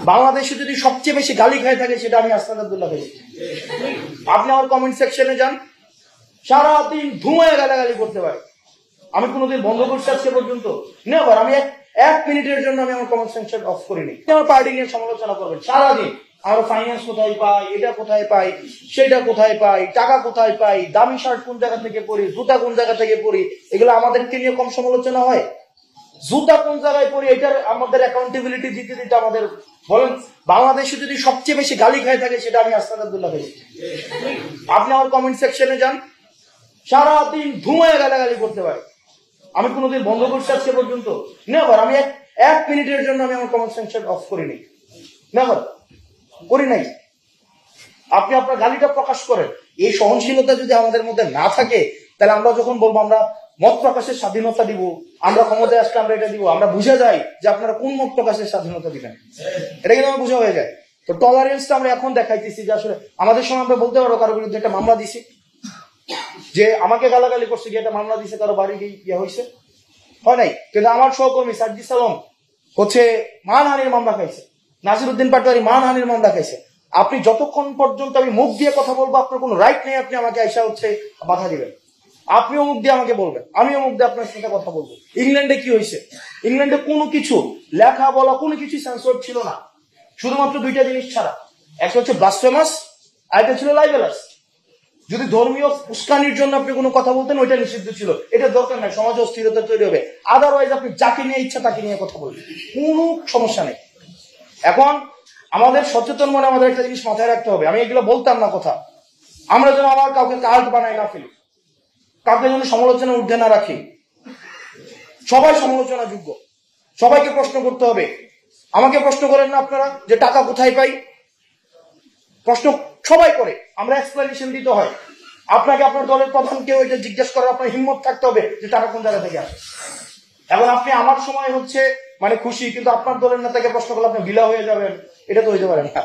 বাংলাদেশে যদি সবচেয়ে বেশি গালি খাই থাকে সেটা আমি আস্তাদ আব্দুল্লাহ খাইছি। আপনি আমার কমেন্ট সেকশনে যান, সারাদিন ধুমায় গালাগালি করতে পারি। আমি কোনোদিন বন্ধ করছি আজকে পর্যন্ত নেবার। আমি এক মিনিটের জন্য আমি আমার কমেন্ট সেকশন অফ করিনি। আমার পার্টি নিয়ে সমালোচনা করবেন সারাদিন, আমার ফাইন্যান্স কোথায় পাই, এটা কোথায় পাই, সেটা কোথায় পাই, টাকা কোথায় পাই, দামি শার্ট কোন জায়গা থেকে পরি, জুতা কোন জায়গা থেকে পরি, এগুলো আমাদেরকে নিয়ে কম সমালোচনা হয়? জুতা কোন জায়গায় পরি এটার আমাদের অ্যাকাউন্টেবিলিটি দিতে দিতে আমাদের বলেন, বাংলাদেশে যদি সবচেয়ে বেশি গালি খাই থাকে সেটা আমি আস্তাদ আব্দুল্লাহ খাইছি। আপনি আমার কমেন্ট সেকশনে যান, সারাদিন ধুমায় গালাগালি করতে পারি। আমি কোনোদিন বন্ধ করছি আজকে পর্যন্ত নেবার। আমি এক মিনিটের জন্য আমি আমার কমেন্ট সেকশন অফ করিনি, নেবার করি নাই। আপনি আপনার গালিটা প্রকাশ করেন। এই সহনশীলতা যদি আমাদের মধ্যে না থাকে, তাহলে আমরা যখন বলবো আমরা মত প্রকাশের স্বাধীনতা দিব, আমরা ক্ষমতায় আসলে আমরা এটা দিব, আমরা বুঝে যাই যে আপনারা কোন মত প্রকাশের স্বাধীনতা দিবেন, এটা কিন্তু আমার বোঝা হয়ে যায়। তো টলারেন্সটা আমরা এখন দেখাইতেছি যে আসলে আমাদের সময় আমরা বলতে পারবো কারো বিরুদ্ধে একটা মামলা দিছি, যে আমাকে গালাগালি করছে গিয়ে একটা মামলা দিছে, কারো বাড়ি গিয়ে হয়েছে, হয় নাই। কিন্তু আমার সহকর্মী সাজ্জিদ সালাম হচ্ছে মানহানির মামলা খাইছে, নাসিরউদ্দিন পাটোয়ারি মানহানির মামলা খাইছে। আপনি যতক্ষণ পর্যন্ত আমি মুখ দিয়ে কথা বলবো আপনার কোনো রাইট নেই আপনি আমাকে আইসা হচ্ছে বাধা দিবেন। আপনিও মুখ দিয়ে আমাকে বলবেন, আমিও মুখ দিয়ে আপনার সাথে কথা বলবো। ইংল্যান্ডে কি হয়েছে? ইংল্যান্ডে কোনো কিছু লেখা বলা কোনো কিছু সেন্সর ছিল না, শুধুমাত্র দুইটা জিনিস ছাড়া, একটা হচ্ছে ব্লাসফেমাস আর একটা ছিল লাইবেলাস। যদি ধর্মীয় উস্কানির জন্য আপনি কোনো কথা বলতেন ওইটা নিষিদ্ধ ছিল, এটা দরকার নাই, সমাজে অস্থিরতা তৈরি হবে। আদারওয়াইজ আপনি যাকে নিয়ে ইচ্ছা তাকে নিয়ে কথা বলবেন, কোনো সমস্যা নেই। এখন আমাদের সচেতন মনে আমাদের একটা জিনিস মাথায় রাখতে হবে, আমি এগুলো বলতাম না কথা, আমরা যেন আমার কাউকে কার্ড বানাই না ফেলি, কাউকে যেন সমালোচনা ঊর্ধ্বে না রাখি। সবাই সমালোচনা যোগ্য, সবাইকে প্রশ্ন করতে হবে। আমাকে প্রশ্ন করেন না আপনারা যে টাকা কোথায় পাই, প্রশ্ন সবাই করে, আমরা এক্সপ্লেনেশন দিতে হয়। আপনাকে আপনার দলের প্রধানকে ওইটা জিজ্ঞেস করার আপনার হিম্মত থাকতে হবে যে টাকা কোন জায়গা থেকে আসে। এখন আপনি আমার সময় হচ্ছে মানে খুশি, কিন্তু আপনার দলের নেতাকে প্রশ্ন করলে আপনি বিলা হয়ে যাবেন, এটা তো হইতে পারে না।